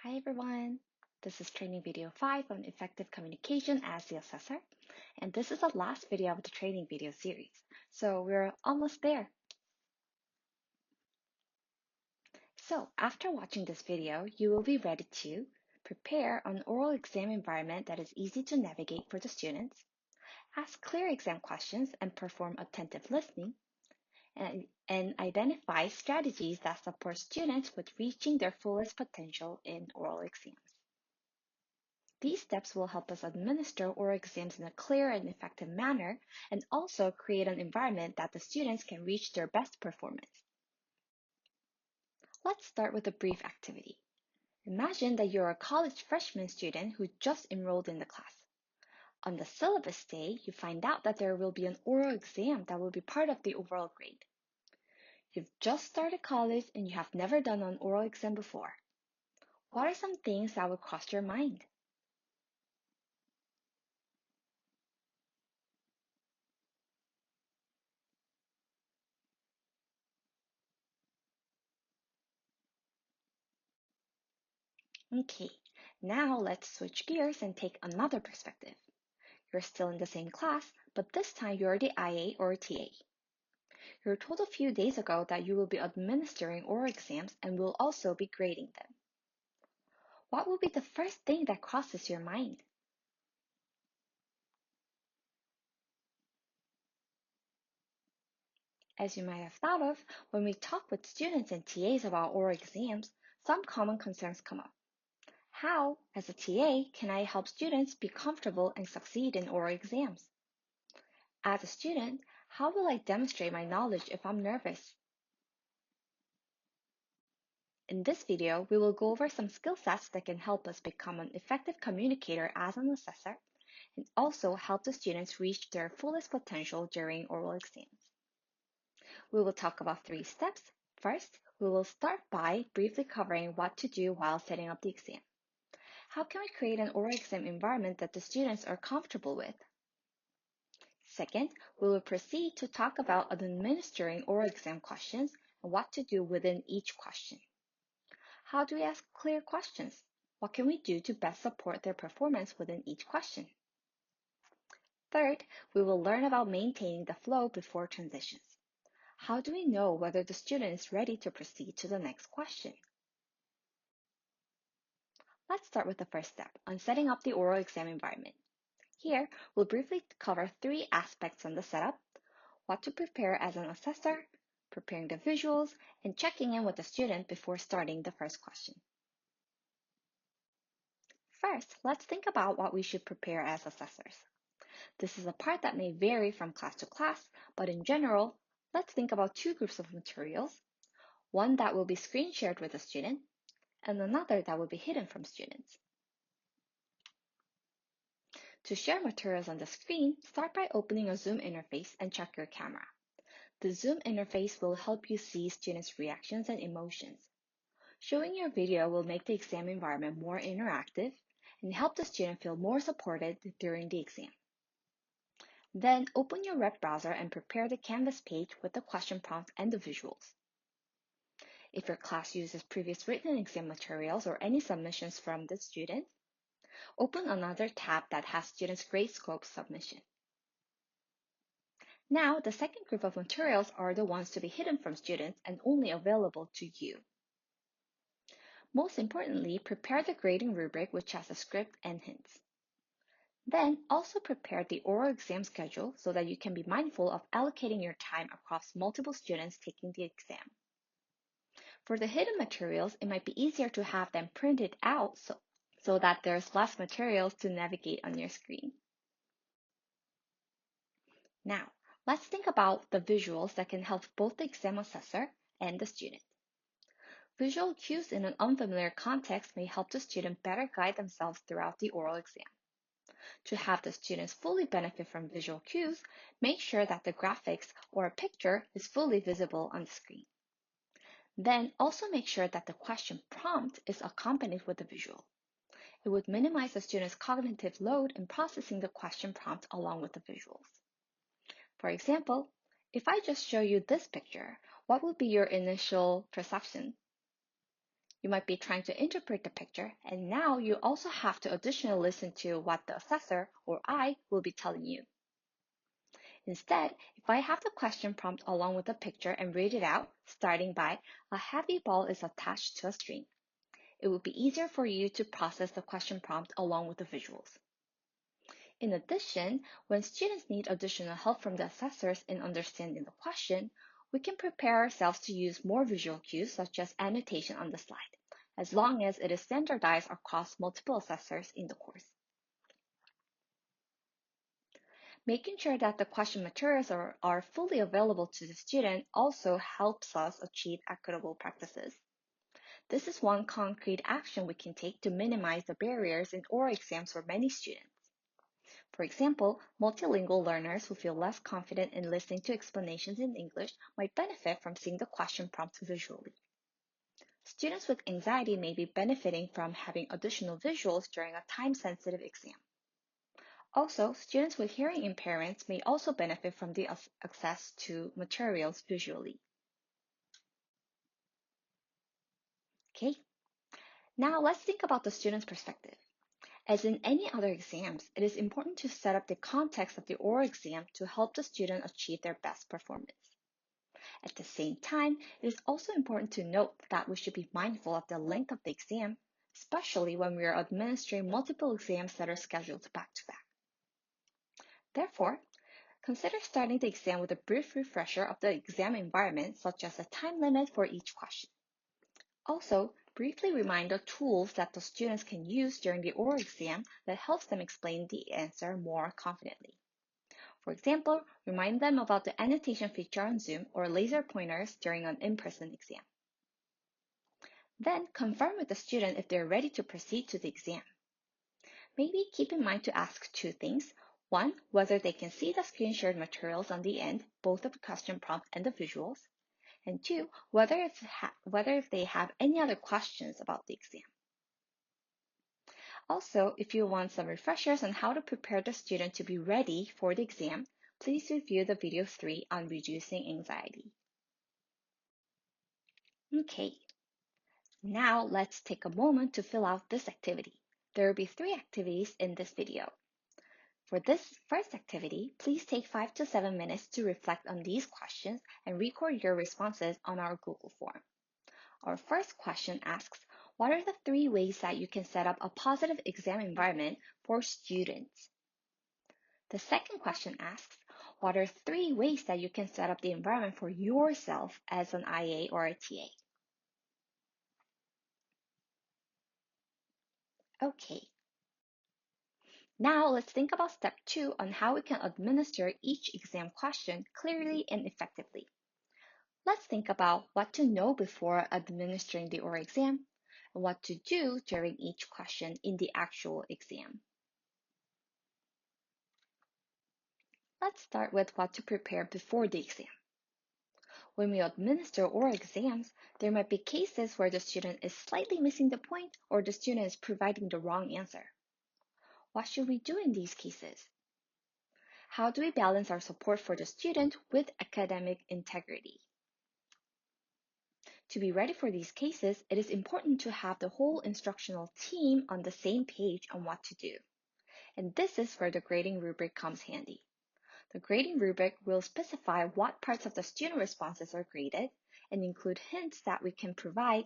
Hi everyone, this is training video 5 on effective communication as the assessor, and this is the last video of the training video series, so we're almost there. So after watching this video, you will be ready to prepare an oral exam environment that is easy to navigate for the students, ask clear exam questions and perform attentive listening, and identify strategies that support students with reaching their fullest potential in oral exams. These steps will help us administer oral exams in a clear and effective manner and also create an environment that the students can reach their best performance. Let's start with a brief activity. Imagine that you're a college freshman student who just enrolled in the class. On the syllabus day, you find out that there will be an oral exam that will be part of the overall grade. You've just started college and you have never done an oral exam before. What are some things that would cross your mind? Okay, now let's switch gears and take another perspective. You're still in the same class, but this time you're the IA or TA. You were told a few days ago that you will be administering oral exams and will also be grading them. What will be the first thing that crosses your mind? As you might have thought of, when we talk with students and TAs about oral exams, some common concerns come up. How, as a TA, can I help students be comfortable and succeed in oral exams? As a student, how will I demonstrate my knowledge if I'm nervous? In this video, we will go over some skill sets that can help us become an effective communicator as an assessor and also help the students reach their fullest potential during oral exams. We will talk about 3 steps. First, we will start by briefly covering what to do while setting up the exam. How can we create an oral exam environment that the students are comfortable with? Second, we will proceed to talk about administering oral exam questions and what to do within each question. How do we ask clear questions? What can we do to best support their performance within each question? Third, we will learn about maintaining the flow before transitions. How do we know whether the student is ready to proceed to the next question? Let's start with the first step on setting up the oral exam environment. Here, we'll briefly cover 3 aspects on the setup: what to prepare as an assessor, preparing the visuals, and checking in with the student before starting the first question. First, let's think about what we should prepare as assessors. This is a part that may vary from class to class, but in general, let's think about 2 groups of materials, one that will be screen shared with a student, and another that will be hidden from students. To share materials on the screen, start by opening a Zoom interface and check your camera. The Zoom interface will help you see students' reactions and emotions. Showing your video will make the exam environment more interactive and help the student feel more supported during the exam. Then open your web browser and prepare the Canvas page with the question prompt and the visuals. If your class uses previous written exam materials or any submissions from the student, open another tab that has students' grade scope submission. Now, the second group of materials are the ones to be hidden from students and only available to you. Most importantly, prepare the grading rubric, which has a script and hints. Then also prepare the oral exam schedule so that you can be mindful of allocating your time across multiple students taking the exam. For the hidden materials, it might be easier to have them printed out so that there's less materials to navigate on your screen. Now, let's think about the visuals that can help both the exam assessor and the student. Visual cues in an unfamiliar context may help the student better guide themselves throughout the oral exam. To have the students fully benefit from visual cues, make sure that the graphics or a picture is fully visible on the screen. Then also make sure that the question prompt is accompanied with a visual. It would minimize the student's cognitive load in processing the question prompt along with the visuals. For example, if I just show you this picture, what would be your initial perception? You might be trying to interpret the picture, and now you also have to additionally listen to what the assessor or I will be telling you. Instead, if I have the question prompt along with the picture and read it out, starting by, a heavy ball is attached to a string, it would be easier for you to process the question prompt along with the visuals. In addition, when students need additional help from the assessors in understanding the question, we can prepare ourselves to use more visual cues such as annotation on the slide, as long as it is standardized across multiple assessors in the course. Making sure that the question materials are fully available to the student also helps us achieve equitable practices. This is one concrete action we can take to minimize the barriers in oral exams for many students. For example, multilingual learners who feel less confident in listening to explanations in English might benefit from seeing the question prompts visually. Students with anxiety may be benefiting from having additional visuals during a time-sensitive exam. Also, students with hearing impairments may also benefit from the access to materials visually. Okay, now let's think about the student's perspective. As in any other exams, it is important to set up the context of the oral exam to help the student achieve their best performance. At the same time, it is also important to note that we should be mindful of the length of the exam, especially when we are administering multiple exams that are scheduled back to back. Therefore, consider starting the exam with a brief refresher of the exam environment, such as a time limit for each question. Also, briefly remind the tools that the students can use during the oral exam that helps them explain the answer more confidently. For example, remind them about the annotation feature on Zoom or laser pointers during an in-person exam. Then confirm with the student if they're ready to proceed to the exam. Maybe keep in mind to ask two things. One, whether they can see the screen shared materials on the end, both of the question prompt and the visuals. And two, whether if they have any other questions about the exam. Also, if you want some refreshers on how to prepare the student to be ready for the exam, please review the video 3 on reducing anxiety. Okay, now let's take a moment to fill out this activity. There will be 3 activities in this video. For this first activity, please take 5 to 7 minutes to reflect on these questions and record your responses on our Google form. Our first question asks, what are the 3 ways that you can set up a positive exam environment for students? The second question asks, what are 3 ways that you can set up the environment for yourself as an IA or a TA? Okay. Now let's think about step 2 on how we can administer each exam question clearly and effectively. Let's think about what to know before administering the oral exam and what to do during each question in the actual exam. Let's start with what to prepare before the exam. When we administer oral exams, there might be cases where the student is slightly missing the point or the student is providing the wrong answer. What should we do in these cases? How do we balance our support for the student with academic integrity? To be ready for these cases, it is important to have the whole instructional team on the same page on what to do. And this is where the grading rubric comes handy. The grading rubric will specify what parts of the student responses are graded and include hints that we can provide